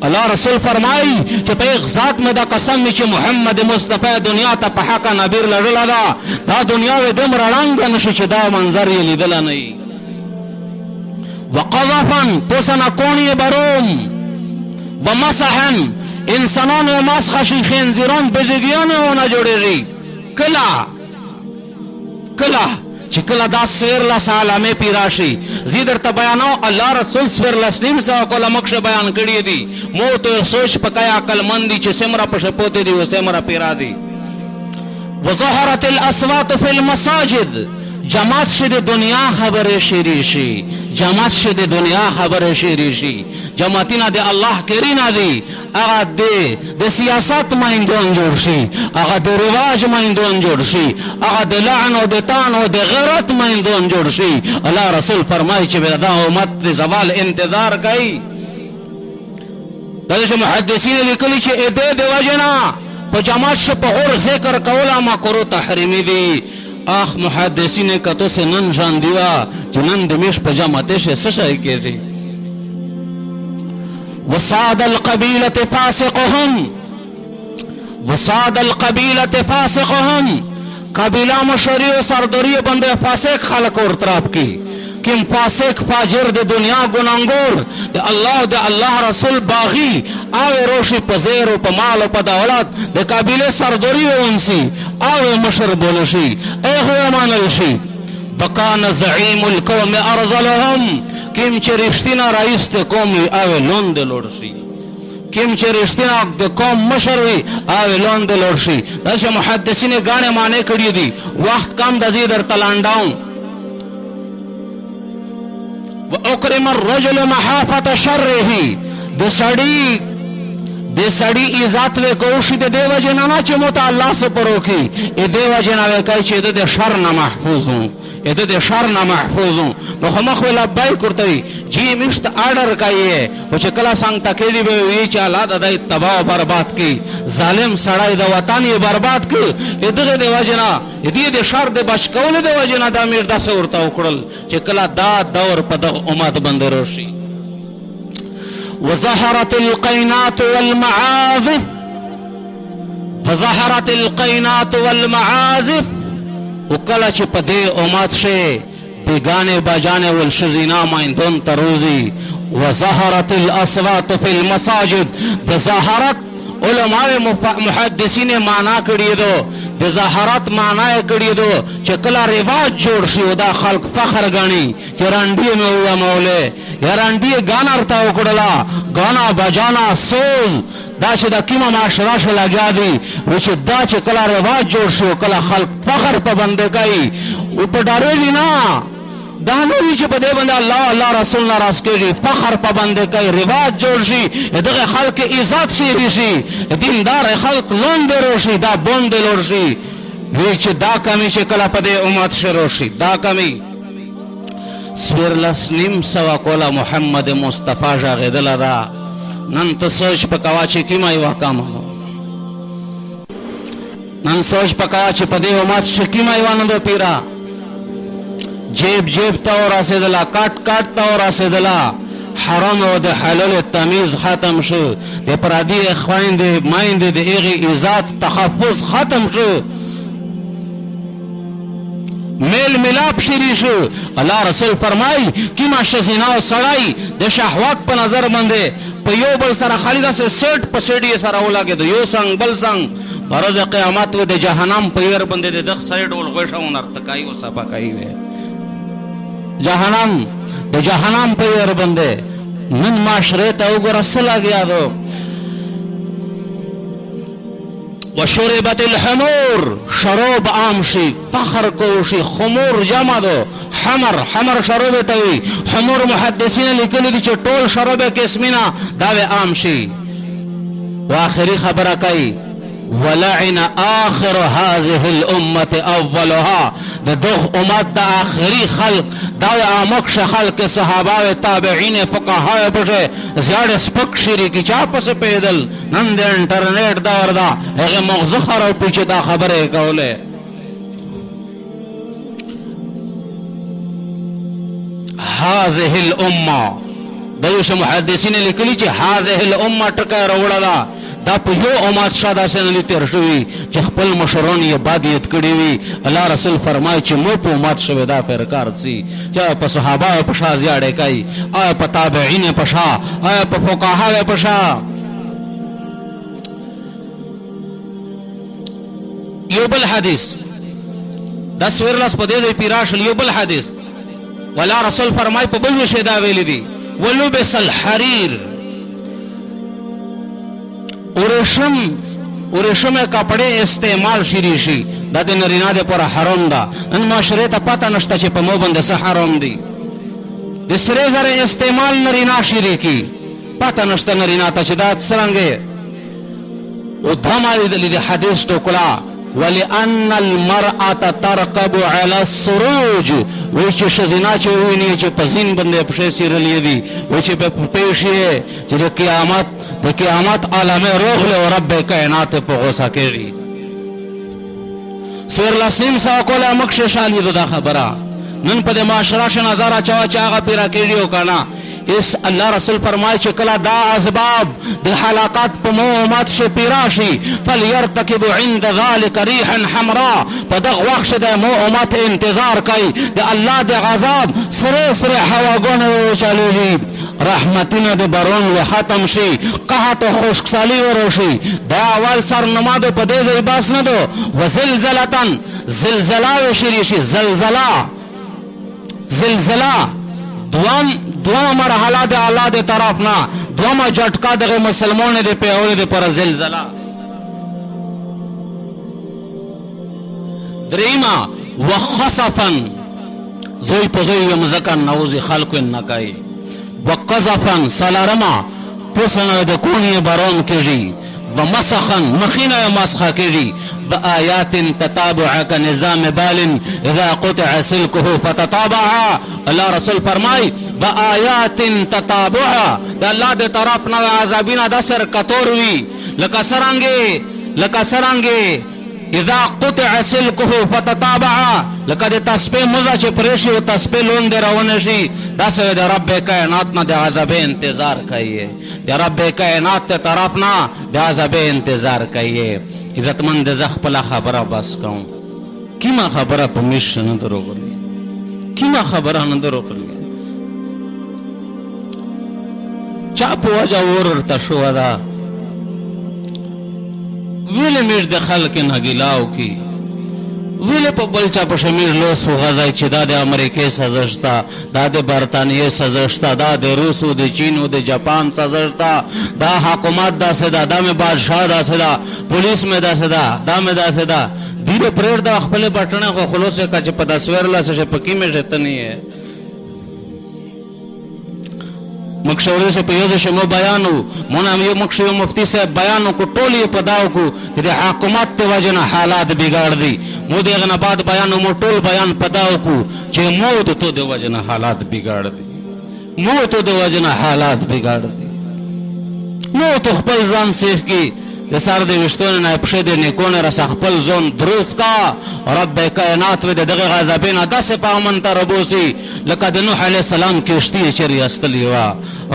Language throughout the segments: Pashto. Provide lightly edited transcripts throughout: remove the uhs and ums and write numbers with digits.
اللہ رسول فرمائی چې په یک ذات مې دا قسم وي چې محمد مصطفی دنیا ته په حقه نبیر لړله ده دا دنیا وې دومره ړنګه نشي چې دا منظر یې لیدلی نه وي وقذفا پسنکونی بروم ومسحا انسانان و مسخ شي خنزیران بزگیان ونه جوړېږي کله چې کله دا سویرلس عالمې پی راشي زی درته بیانو الله رسول سویرلس نیم سوه کاله مخکې بیان کړي دي مو ته سوچ پکای عقلمند دي چې څومره پشه پوتې دي او څومره پیرا دي وظهرت الاصوات فی المساجد جماعت شي د دنیا خبرې شری شي جماعت شي د دنیا خبرې شری شي جماعتونه د الله کرینه دي هغه د سیاست مایندون جوړ شي هغه د رواج مایندون جوړ شي هغه د لعن او د طعن او د غیرت مایندون جوړ شي الله رسول فرمایي چې دا امت د زوال انتظار کوي دغه محدثین لیکلي چې د وجنا په جماعت شو په اور ذکر کوله مکروه تحریمی دي آخ محدثین کتو سے نن جان دیوا چې نن د میش په جماعت شه څه شي کېږي وصاد القبیلة فاسقهم قبیله مشری و سرداری بنده فاسق خلق اور طرف کی کم فاسق فاجر د دنیا گناهگار د الله رسول باغی آوه روشی پا زیر و پا مال و پا دولت د قبیله سرداری و انسی آوه مشر بولشی ایخو امانلشی وکان زعیم القوم ارزلهم کم چه رشتینا رئیس د قومی آوه لون د لورشی کم چه رشتینا د قوم مشروی آوه لون د لورشی داسه محدثین گانے مانے کڑی دی وقت کم دزی در تلانڈاؤں وَأُكْرِمَ الرَّجُلُ مَحَافَةَ شَرِّهِ د سړی عزت وکوشي د دیو جنانا چې موته الله سپرو کی ا دیو جنا وکای چې د شر نه محفوظو د شر نه محفوظو نو خمخ ولا بای کوي جی مشت آرڈر کایې او چې کلا څنګه تکلی به وی چې الله د تباہ برباد کی ظالم سړی د وطن یې برباد کی دغه دیو جنا د شر د بچ کول دیو جنا د امیر د څورته وکړل چې کلا دا دور په دغه امت باندې راشي وظهرت القينات والمعازف وکله چې په دې امت شي بیگانه بجانه والشزینا مایندون تروزی وظهرت الاصوات في المساجد بظهرت علماء محدثین معنا کړی دو د ظاهرت معنا کړی دو چې کله رواج جوړ شي او دا خلق فخر غني چې رانډي مو موله یا رانډي غانا ورته وکړلا غانا بجانا سوز دا چې د کیمه معاشره شو لګیا دي چې دا چې کله رواج جوړ شي کله خلق فخر په بنده کوي او په ډارېږي نه دا نوی چې په دې باندې الله رسول ناراض کېږي فخر په باندې کوي رواج جوړ شي دغه خلک عزت شي دیندار خلک لوند روشي دا بوند لور شي وی چې دا کمی چې کله په دې امت شروع شي دا کمی سویرلس نیم سوا کوله محمد مصطفی ژغېدله ده نن ته سوچ پکوا چې کیمه یوه کامه نن سوچ پکوا چې په دې امت شکیمه یوه نه دو پیرا جیب تا اور رسیدلا کٹ تا اور رسیدلا حرام و د حلال تمیز ختم شو د پرادی خويند مایند د ایغي عزت تحفظ ختم شو میل ملاپ شری شو الله رسول فرمای کیما شزینا او سړی د شهوت په نظر باندې په یو بل سره خالد سره سیټ په سیډي سره ولاګي د یو څنګه بل څنګه ورځ قیامت و د جهنم په ير باندې د سایډ ول غوښون ارتکای او صفقای وي جهنم د جهنم په ير باندې نن معاشره ته وګوره سلاګیا دو وشربت الحمور شراب عام شي فخر کوشي خمور جمع دو حمر شراب ته وي حمور محدثین لیکلي دي چې ټول شراب قسمونه دا عام شي واخري خبره کوي ولعن آخر هذه الأمة أولها دغ امت دا آخری خلق دا آمکش خلق صحابه تابعین فقهاء پشه زیاد سپک شیری کی چا پس پیدل نن دا انٹرنیٹ دور دا اگه مغزخر و پیچه دا خبره کوله هذه الأمة دوش محدثین لیکلی چې هذه الامه ټکه راوړه ده دا په یو امت شاده سنلی تیر شوی چې خپل مشران یې بادیت کړی وي. الله رسول فرمایي چې مو په امت شوی دا پیرکار سي چې په صحابه په شا زیاړې کوي، آیا په تابعین په شا، آیا په فقها په شا. یو بل حدیث دا سویرلاس په دې پیراشل یو بل حدیث ولا رسول فرمایي په بل شي دا ویل دي ولبس الحرير ورشم کپڑے استعمال شری شي دا د نارینه د پر حرام ده. نن معاشره ته پته نشته چې په مو باندې څه حرام دي. د سره زره استعمال نارینه شری کی پته نشته نارینه ته چې دا څنګه او دمه د حدیث ټوکلا ولأن المرأة ترقب على السروج وچ شزینا چې ویني چې په زین باندې په سیرلې دي وچ په پېښې چې د قیامت عالمه روح له رب کائنات په غوسه کېږي. سور لاسیم سا کوله مخشه شالي دا خبره نن په معاشره ش نظر چا هغه پیرا کېږي او کنه اس الله رسول فرمایي چې کله دا اسباب د حلاقات په مومات شي پیراشي فليرتكب عند ذلك ريحا حمراء په دغه وخت د مومات انتظار کوي د الله د غضب سره هواګونه چالوي رحمتونه د بارون و ختم شي قحط و خشکسالی وروشي. دا اول سر نماز په دې ځای باس نه دو وزلزلتن زلزله وشي شي زلزله دوام مرحله د الله د طرف نه دوم جټکا د مسلمانانو د پیاوړي د پر زلزله. دریما وخسفا زوی په زوی مزکن نوز خلق نکای وقذفا سلارما پوسنه د کونی بارون کېږي ومسخا مخینه مسخه کېږي بآيات تتابع كنظام بال اذا قطع سلكه فتتابع. الله رسول فرمای بآيات تتابع د الله د طرف نه عذابینا د سر کتور وی لکه سرانګي اذا قطع سلكه فتتابع لکه د تسبیح مزه چې پرېشي او تسبیح لون دی روان شي دا سره د رب کائنات نه د عذاب انتظار کوي د رب کائنات ته طرف نه د عذاب انتظار کوي. عزتمند زخپل خبره بس کوم کیما خبره په مش نه دروغلی کیما خبره نه دروغلی چا په وجه ورته شو دا ویل میر د خلک نه ګلاو کی ویل په بلچا په شمیر لو سو غځای چې دا د امریکای سازشتا دا د برتانیې سازشتا دا د روس او د چین او د جاپان سازشتا دا حکومت دا سدا د بادشاہ دا سدا پولیس میں دا سدا دا میں دا سدا دیره پرېړ دا خپل بټنه خو خلاص کا چې په تصویر لا څه پکې مې شته نه ہے مکشوري سے پیوز شمو بیانو مونا یو مکشو مفتی سے بیانو کو ټولی پداو کو د حکومت ته وجنه حالات بگاڑ دی مو دغه بعد بیانو مو ټول بیان پداو کو چې مو ته د وجنه حالات بگاڑ دی مو ته د وجنه حالات بگاڑ دی مو ته خپل ځان سیخ کی د سر د وشتونه نه پښې د نیکونه را خپل ځون درست کا رب کائنات و دغه غضبین د سپامن تر بوسی لکه د نوح علی السلام کشتی چری استلی وا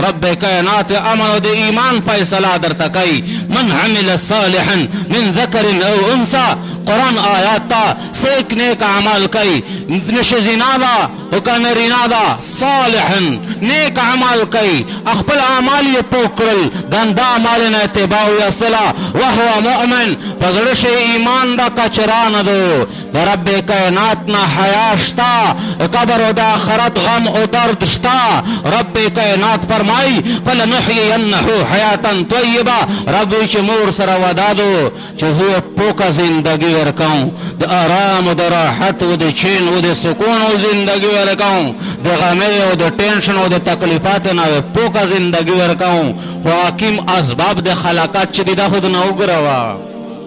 رب کائنات امر د ایمان فیصله در تکای من عمل صالحا من ذکر او انثى قرآن آیات تا سیک نیک عمل کئی نشزینا دا وکنرینا دا صالحا نیک عمل کئی اخبر عمالی پوکرل گندا عمالنا اتباو یا صلاح وهو مؤمن فزرش ایمان دا کچران دو دا رب کائناتنا حیاشتا قبر دا آخرت غم و درد شتا رب کائنات فرمائی فلنحیینہو حیاتا طیبا رب ویچ مور سر ودادو چیزو پوکا زندگی ورکاؤں دا آرام و دا راحت و دا چین و دا سکون و زندگی ورکاؤں دا غمی و دا ٹینشن و دا تکلیفاتنا و پوکا زندگی ورکاؤں حاکم اسباب دا خلاقات چی دا خود نو گروا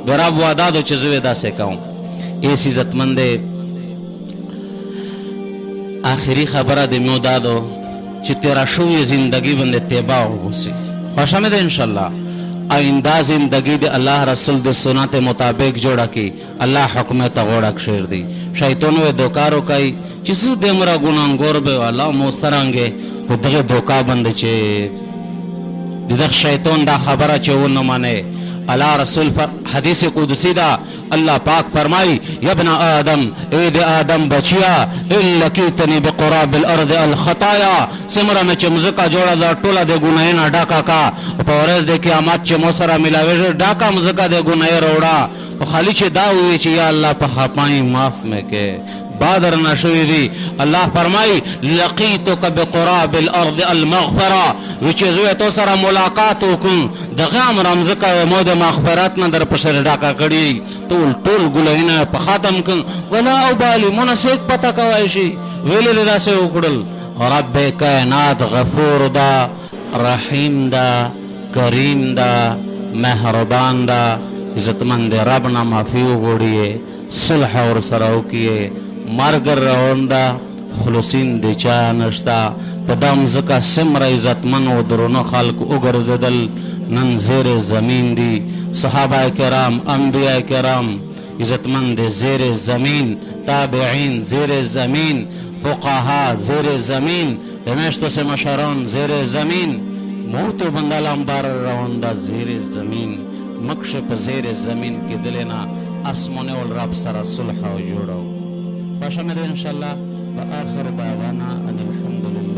دا رب ودادو چیزو دا سکاؤں ایس عزتمند آخری خبره د میو دادو چې تیرا شوی زندگی باندې تیبا وګوسی خوشامد انشاءاللہ آئندہ زندگی د الله رسول د سنت مطابق جوړه کی الله حکم ته غوړک شیر دی شیطان و دوکارو کوي چې څه د مرا ګناګور به والا مو سرانګه خو دغه دوکا بند چې دغه شیطان دا خبره چې ونه مانه اللہ رسول حدیث قدسی دا اللہ پاک فرمائی یا ابن آدم اے دے آدم بچیا لکیتنی بقراب الارض الخطایا سمرا چه مزکا جوڑا دا ٹولا دے گناہینا ڈاکا کا پورز دے قیامت چه موسرا ملاویش ڈاکا مزکا دے گناہی روڑا خالی چه دا ہوئی چه یا اللہ پا خاپائی معاف میں کے بادر نشوی دی اللہ فرمائی لقیتک بقراب الارض المغفرہ وچه زوی تو سر ملاقاتو کن دغام رمزکا مود مغفرات ندر پسر ڈاکا کڑی طول گلہینا پا خاتم کن ولا اوبالی منسیک پتا کوائشی ویلی ردا سے اکڑل رب کائنات غفور دا رحیم دا کریم دا مہربان دا عزتمند ربنا معفیو گوڑیے صلح اور سراو کیے مرگر رواندا خلوصین دی چا نشتا پدام زکا سمر عزتمن و درونو خلق اگر زدل نن زیر زمین دی صحابہ کرام انبیاء کرام عزتمن دی زیر زمین تابعین زیر زمین فقہا زیر زمین دمیشتو سے مشارون زیر زمین موتو بندالام بار رواندا زیر زمین مکشپ زیر زمین کی دلینا اسمونے والرب سر صلح و جوڑو خوش آمدید انشاءاللہ و آخر دعوانا ان الحمدللہ